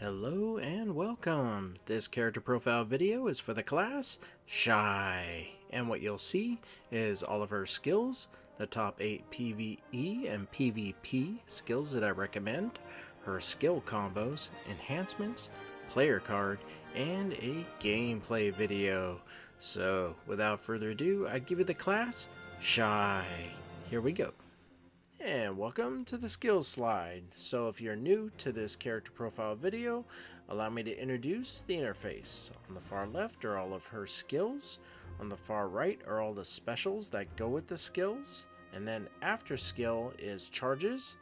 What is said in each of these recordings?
Hello and welcome. This character profile video is for the class Shai, and what you'll see is all of her skills, the top 8 PvE and PvP skills that I recommend, her skill combos, enhancements, player card, and a gameplay video. So without further ado, I give you the class Shai. Here we go. And welcome to the skills slide. So if you're new to this character profile video, allow me to introduce the interface. On the far left are all of her skills. On the far right are all the specials that go with the skills. And then after skill is charges.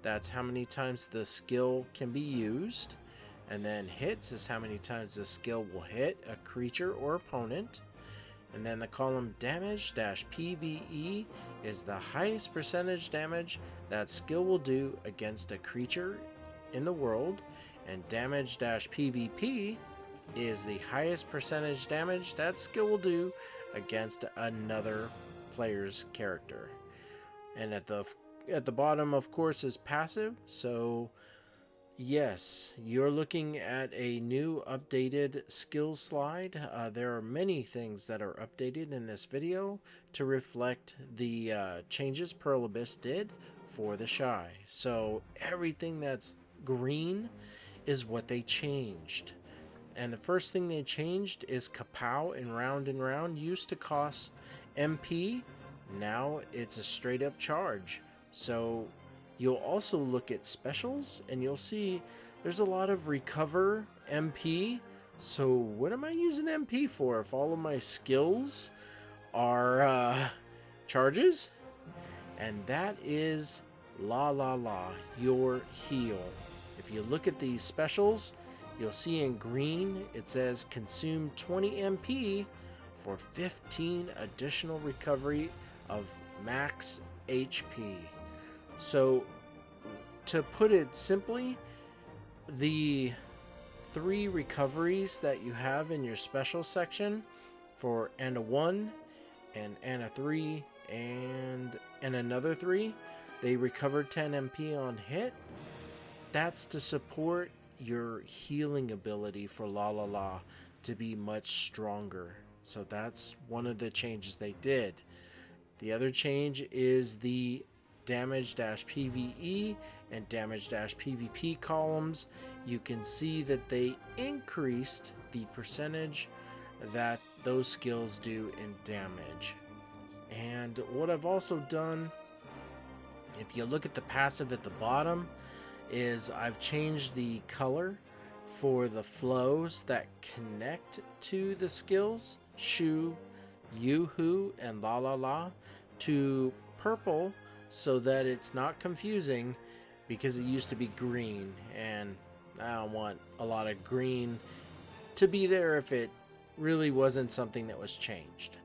That's how many times the skill can be used. And then hits is how many times the skill will hit a creature or opponent. And then the column damage-PVE is the highest percentage damage that skill will do against a creature in the world, and damage-PvP is the highest percentage damage that skill will do against another player's character. And at the bottom, of course, is passive. So yes, you're looking at a new updated skills slide. There are many things that are updated in this video to reflect the changes Pearl Abyss did for the Shai. So everything that's green is what they changed. And the first thing they changed is Kapow and Round used to cost MP. Now it's a straight up charge. So you'll also look at specials and you'll see there's a lot of recover MP. So what am I using MP for if all of my skills are charges? And that is your heal. If you look at these specials, you'll see in green it says consume 20 MP for 15 additional recovery of max HP. So, to put it simply, the 3 recoveries that you have in your special section for Ana 1 and Ana 3 and another 3, they recover 10 MP on hit. That's to support your healing ability for to be much stronger. So that's one of the changes they did. The other change is the damage-PVE and damage-PvP columns. You can see that they increased the percentage that those skills do in damage. And what I've also done, if you look at the passive at the bottom, is I've changed the color for the flows that connect to the skills, Shu, Yuhu, and to purple, so that it's not confusing, because it used to be green and I don't want a lot of green to be there if it really wasn't something that was changed.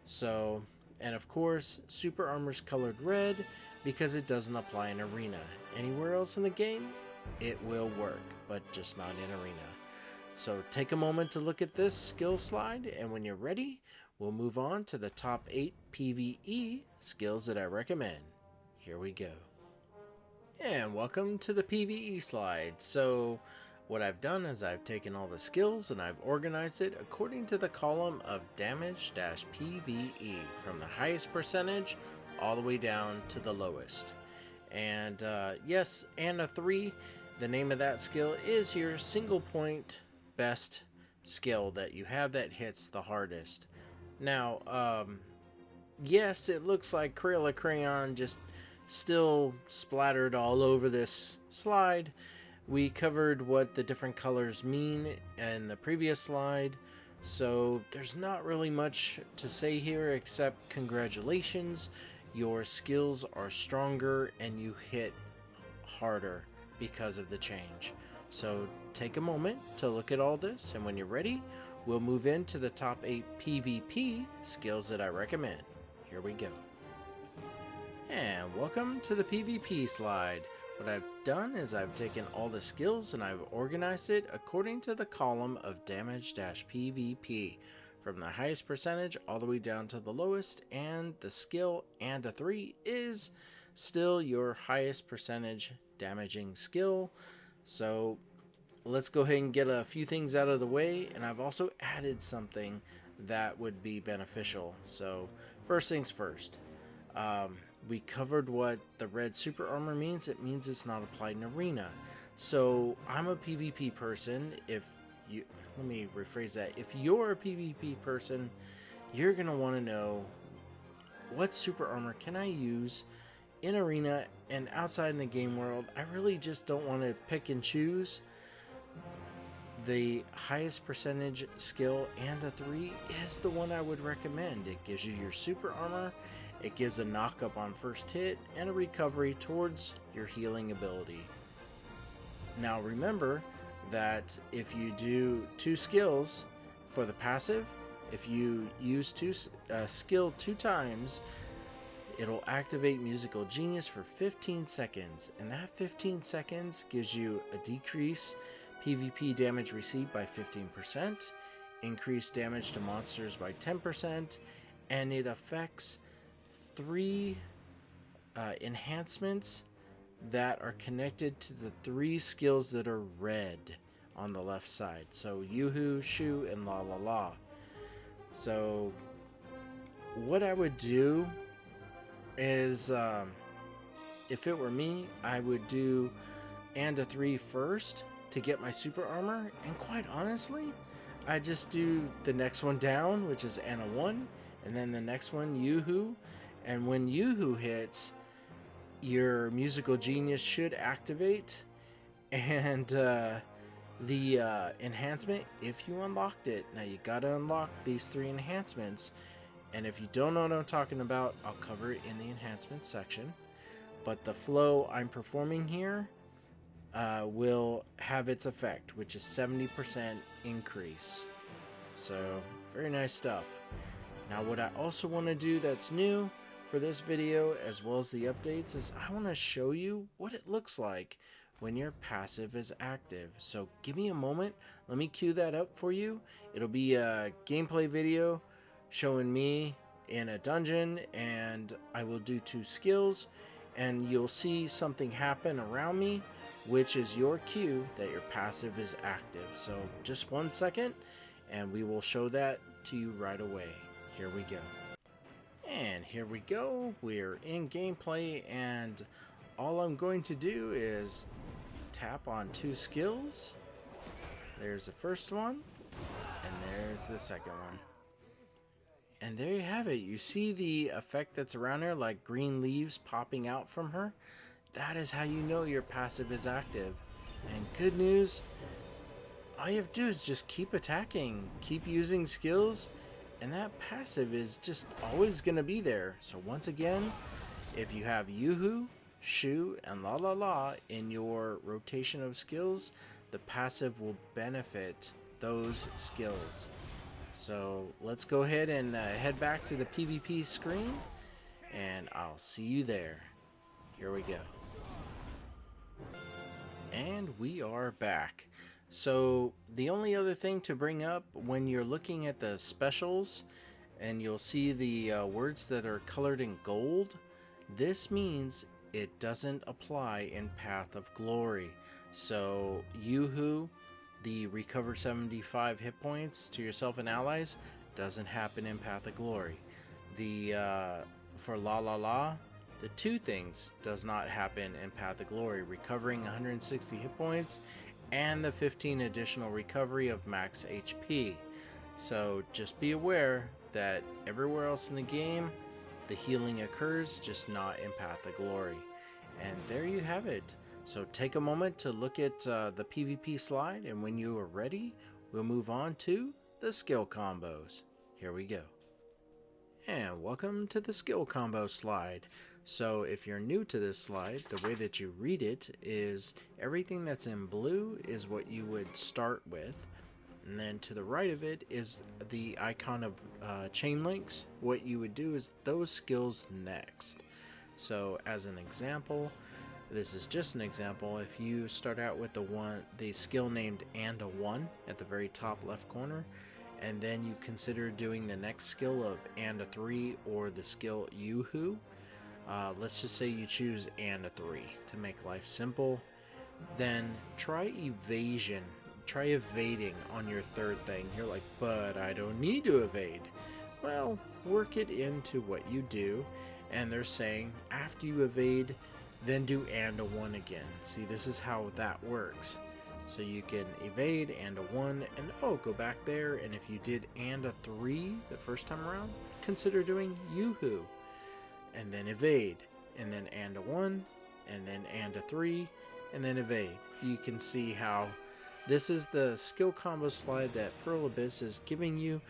So, and of course, super armor's colored red because it doesn't apply in arena. Anywhere else in the game it will work, but just not in arena. So take a moment to look at this skill slide, and when you're ready, we'll move on to the top 8 PvE skills that I recommend. Here we go. And welcome to the PvE slide. So what I've done is I've taken all the skills and I've organized it according to the column of damage-PVE, from the highest percentage all the way down to the lowest. And yes, Ana 3, the name of that skill is your single point best skill that you have that hits the hardest. Now, yes, it looks like Crayola Crayon just still splattered all over this slide. We covered what the different colors mean in the previous slide, so there's not really much to say here except congratulations, your skills are stronger and you hit harder because of the change. So take a moment to look at all this, and when you're ready, we'll move into the top 8 PvP skills that I recommend. Here we go. And welcome to the PvP slide. What I've done is I've taken all the skills and I've organized it according to the column of damage-PvP, from the highest percentage all the way down to the lowest, and the skill Ana 3 is still your highest percentage damaging skill. So let's go ahead and get a few things out of the way, and I've also added something that would be beneficial. So first things first, we covered what the red super armor means. It means it's not applied in arena. So I'm a PvP person. Let me rephrase that. If you're a PvP person, you're gonna want to know, what super armor can I use in arena and outside in the game world? I really just don't want to pick and choose. The highest percentage skill and a 3 is the one I would recommend. It gives you your super armor, it gives a knock up on first hit, and a recovery towards your healing ability. Now remember that if you do 2 skills for the passive, if you use skill 2 times, it'll activate Musical Genius for 15 seconds, and that 15 seconds gives you a decrease PvP damage received by 15%, increased damage to monsters by 10%, and it affects 3 enhancements that are connected to the 3 skills that are red on the left side. So Yuhu, Shu, and La La La. So what I would do is, if it were me, I would do and a 3 first to get my super armor, and quite honestly, I just do the next one down, which is Anna 1, and then the next one, Yuhu, and when Yuhu hits, your Musical Genius should activate, and the enhancement, if you unlocked it. Now you gotta unlock these 3 enhancements, and if you don't know what I'm talking about, I'll cover it in the enhancements section, but the flow I'm performing here will have its effect, which is 70% increase. So very nice stuff. Now what I also want to do that's new for this video, as well as the updates, is I want to show you what it looks like when your passive is active. So give me a moment, let me cue that up for you. It'll be a gameplay video showing me in a dungeon, and I will do 2 skills, and you'll see something happen around me, which is your cue that your passive is active. So just 1 second, and we will show that to you right away. Here we go. And here we go. We're in gameplay, and all I'm going to do is tap on 2 skills. There's the first one, and there's the second one. And there you have it. You see the effect that's around her, like green leaves popping out from her? That is how you know your passive is active. And good news, all you have to do is just keep attacking, keep using skills, and that passive is just always going to be there. So once again, if you have Yuhu, Shu, and La La La in your rotation of skills, the passive will benefit those skills. So let's go ahead and head back to the PvP screen, and I'll see you there. Here we go. And we are back. So the only other thing to bring up when you're looking at the specials, and you'll see the words that are colored in gold, this means it doesn't apply in Path of Glory. So Yuhu, the recover 75 hit points to yourself and allies, doesn't happen in Path of Glory. For La La La, the 2 things does not happen in Path of Glory, recovering 160 hit points and the 15 additional recovery of max HP. So just be aware that everywhere else in the game, the healing occurs, just not in Path of Glory. And there you have it. So take a moment to look at the PvP slide, and when you are ready, we'll move on to the skill combos. Here we go. And welcome to the skill combo slide. So if you're new to this slide, the way that you read it is everything that's in blue is what you would start with, and then to the right of it is the icon of chain links. What you would do is those skills next. So as an example, this is just an example. If you start out with the skill named and a 1 at the very top left corner, and then you consider doing the next skill of and a 3 or the skill Yuhu, let's just say you choose and a 3 to make life simple. then try evasion. Try evading on your third thing. You're like, but I don't need to evade. Well, work it into what you do, and they're saying after you evade, then do and a 1 again. See, this is how that works. So you can evade and a 1, and oh, go back there, and if you did and a 3 the first time around, consider doing Yuhu, and then evade, and then and a 1, and then and a 3, and then evade. You can see how this is the skill combo slide that Pearl Abyss is giving you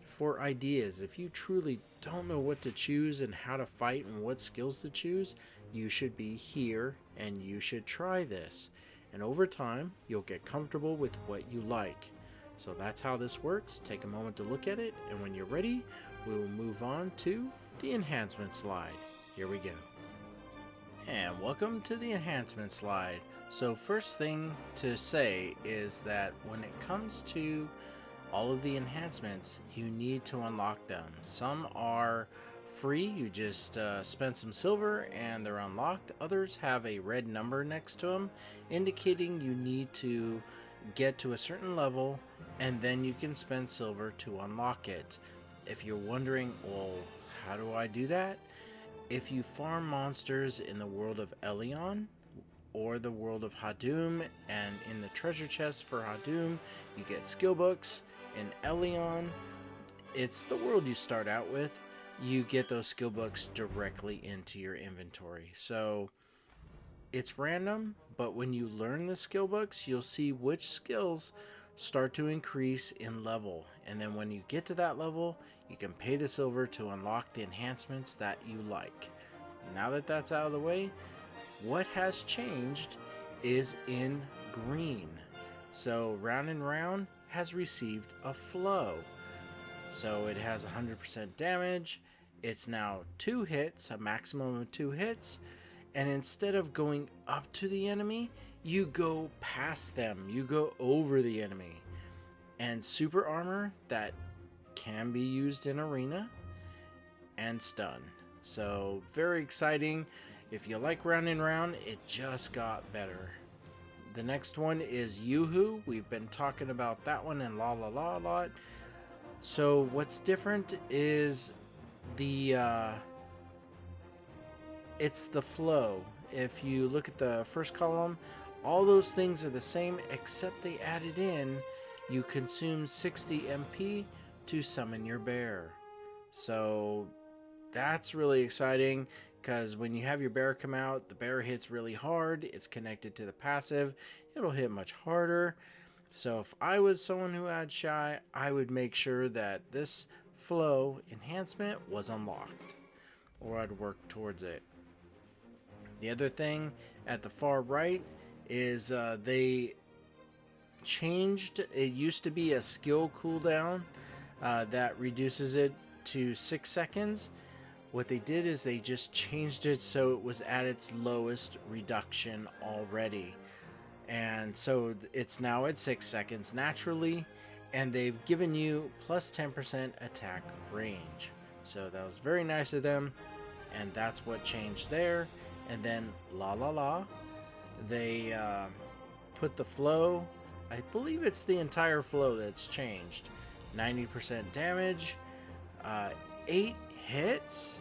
for ideas. If you truly don't know what to choose and how to fight and what skills to choose, you should be here and you should try this. And over time, you'll get comfortable with what you like. So that's how this works. Take a moment to look at it, and when you're ready, we will move on to the enhancement slide. Here we go. And welcome to the enhancement slide. So first thing to say is that when it comes to all of the enhancements, you need to unlock them. Some are free, you just spend some silver and they're unlocked. Others have a red number next to them indicating you need to get to a certain level and then you can spend silver to unlock it. If you're wondering, well, how do I do that? If you farm monsters in the world of Elion or the world of Hadum, and in the treasure chest for Hadum you get skill books. In Elion, it's the world you start out with. You get those skill books directly into your inventory. So it's random, but when you learn the skill books, you'll see which skills start to increase in level. And then when you get to that level, you can pay the silver to unlock the enhancements that you like. Now that that's out of the way, what has changed is in green. So Round and Round has received a flow. So it has 100% damage. It's now 2 hits, a maximum of 2 hits. And instead of going up to the enemy, you go past them. You go over the enemy. And super armor that can be used in arena and stun. So very exciting. If you like Round and Round, it just got better. The next one is Yuhu. We've been talking about that one in La La La a lot. So what's different is it's the flow. If you look at the first column, all those things are the same except they added in you consume 60 MP to summon your bear. So that's really exciting, because when you have your bear come out, the bear hits really hard. It's connected to the passive. It'll hit much harder. So if I was someone who had Shai, I would make sure that this flow enhancement was unlocked, or I'd work towards it. The other thing at the far right is they changed. It used to be a skill cooldown that reduces it to 6 seconds. What they did is they just changed it so it was at its lowest reduction already. And so it's now at 6 seconds naturally, and they've given you plus 10% attack range. So that was very nice of them, and that's what changed there. And then La La La, they put the flow, I believe it's the entire flow that's changed. 90% damage, 8 hits,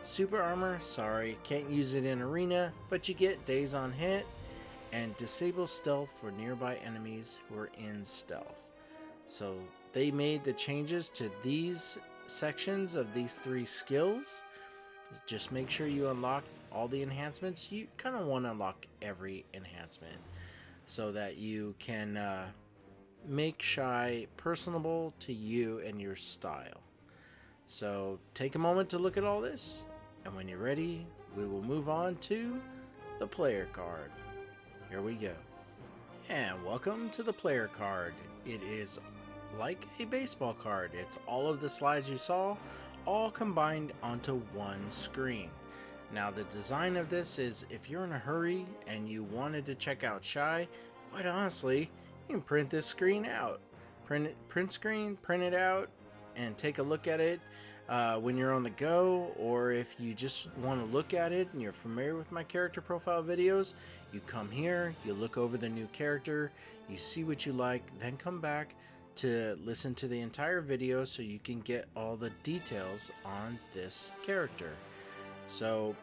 super armor, sorry, can't use it in arena, but you get days on hit, and disable stealth for nearby enemies who are in stealth. So they made the changes to these sections of these 3 skills. Just make sure you unlock all the enhancements. You kind of want to unlock every enhancement so that you can make Shai personable to you and your style. So take a moment to look at all this, and when you're ready, we will move on to the player card. Here we go. And welcome to the player card. It is like a baseball card. It's all of the slides you saw, all combined onto one screen. Now the design of this is, if you're in a hurry and you wanted to check out Shai, quite honestly, you can print this screen out. Print screen, print it out, and take a look at it. when you're on the go, or if you just want to look at it and you're familiar with my character profile videos, you come here, you look over the new character, you see what you like, then come back to listen to the entire video so you can get all the details on this character. So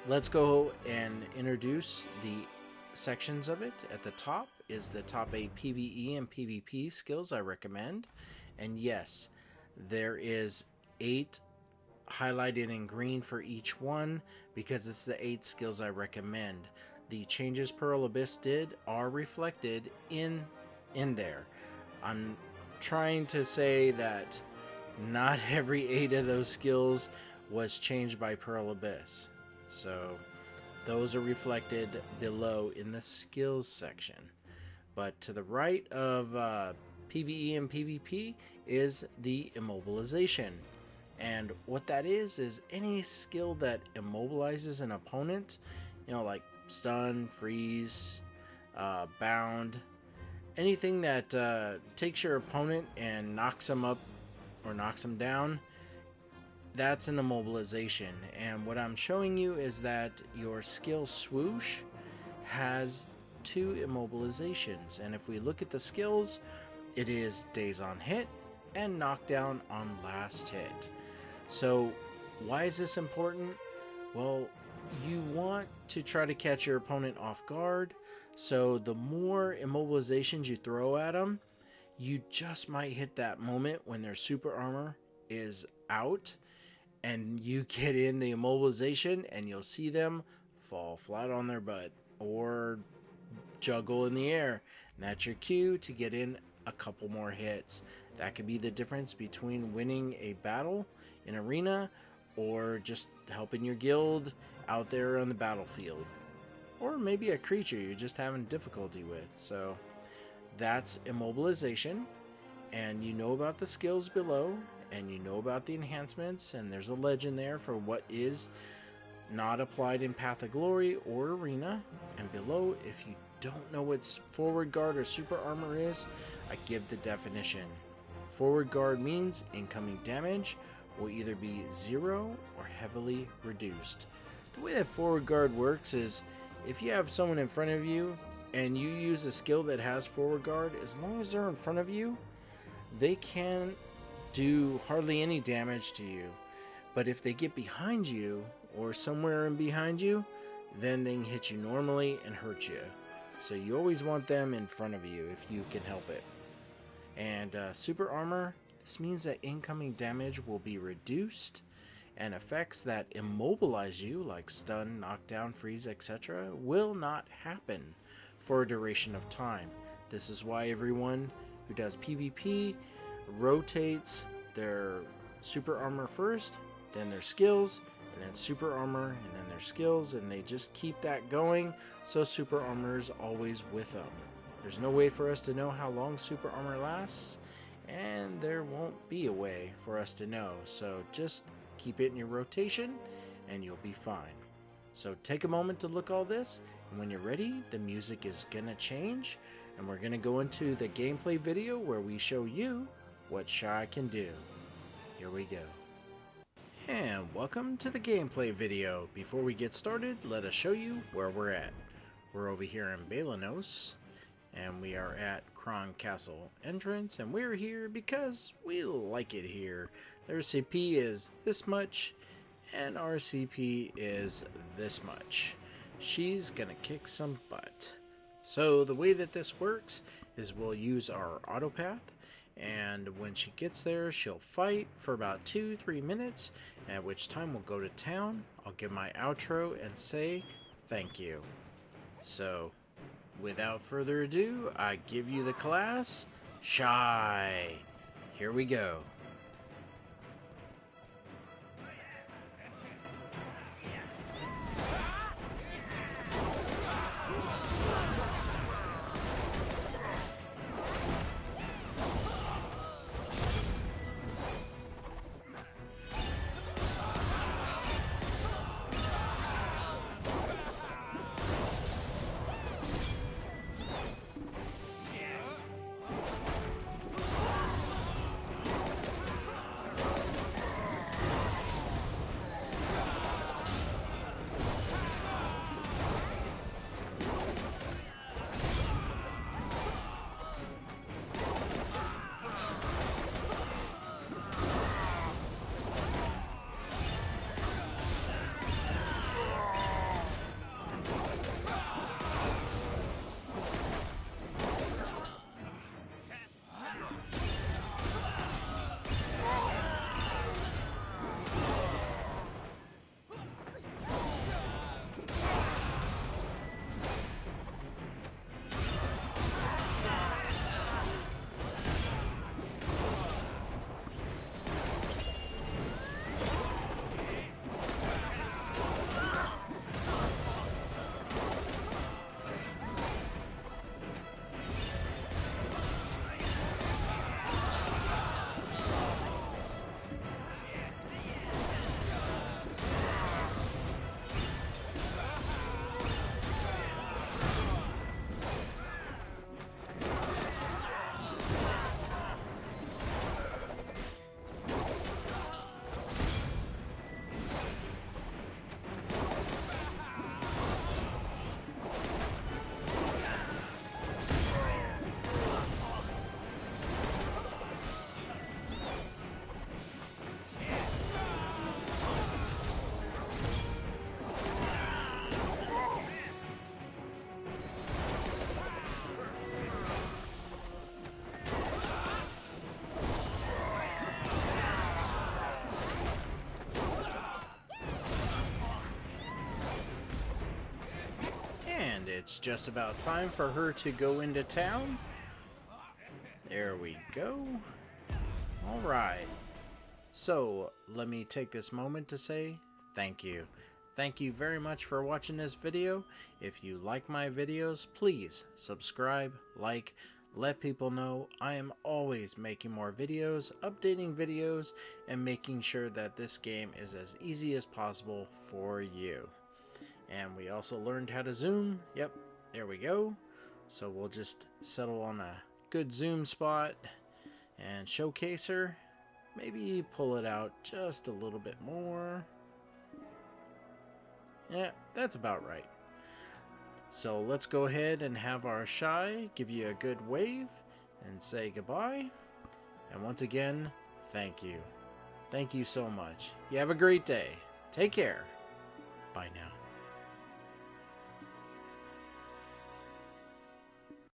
let's go and introduce the sections of it. At the top is the top 8 PvE and PvP skills I recommend. And yes, there is 8 highlighted in green for each one because it's the 8 skills I recommend. The changes Pearl Abyss did are reflected in there. I'm trying to say that not every 8 of those skills was changed by Pearl Abyss. So those are reflected below in the skills section. But to the right of PvE and PvP is the immobilization. And what that is any skill that immobilizes an opponent, you know, like stun, freeze, bound, anything that takes your opponent and knocks them up or knocks them down, that's an immobilization. And what I'm showing you is that your skill swoosh has 2 immobilizations. And if we look at the skills, it is days on hit and knockdown on last hit. So why is this important? Well, you want to try to catch your opponent off guard, so the more immobilizations you throw at them, you just might hit that moment when their super armor is out and you get in the immobilization and you'll see them fall flat on their butt or juggle in the air. And that's your cue to get in a couple more hits. That could be the difference between winning a battle in arena or just helping your guild out there on the battlefield, or maybe a creature you're just having difficulty with. So that's immobilization, and you know about the skills below, and you know about the enhancements, and there's a legend there for what is not applied in Path of Glory or arena. And below, if you don't know what forward guard or super armor is, I give the definition. Forward guard means incoming damage will either be 0 or heavily reduced. The way that forward guard works is if you have someone in front of you and you use a skill that has forward guard, as long as they're in front of you, they can't do hardly any damage to you. But if they get behind you or somewhere in behind you, then they can hit you normally and hurt you. So you always want them in front of you if you can help it. And super armor, this means that incoming damage will be reduced, and effects that immobilize you, like stun, knockdown, freeze, etc., will not happen for a duration of time. This is why everyone who does PvP rotates their super armor first, then their skills, and then super armor, and then their skills, and they just keep that going, so super armor is always with them. There's no way for us to know how long super armor lasts, and there won't be a way for us to know, so just keep it in your rotation and you'll be fine. So take a moment to look all this, and when you're ready, the music is gonna change, and we're gonna go into the gameplay video where we show you what Shai can do. Here we go. And welcome to the gameplay video. Before we get started, let us show you where we're at. We're over here in Balanos, and we are at Kron Castle entrance, and we're here because we like it here. Their CP is this much, and our CP is this much. She's gonna kick some butt. So the way that this works is we'll use our auto path, and when she gets there, she'll fight for about 2-3 minutes, at which time we'll go to town. I'll give my outro and say thank you. So without further ado, I give you the class Shai. Here we go. it's just about time for her to go into town. There we go. Alright. So, let me take this moment to say thank you. Thank you very much for watching this video. If you like my videos, please subscribe, like, let people know I am always making more videos, updating videos, and making sure that this game is as easy as possible for you. And we also learned how to zoom. Yep, there we go. So we'll just settle on a good zoom spot and showcase her. Maybe pull it out just a little bit more. Yeah, that's about right. So let's go ahead and have our Shai give you a good wave and say goodbye. And once again, thank you. Thank you so much. You have a great day. Take care. Bye now.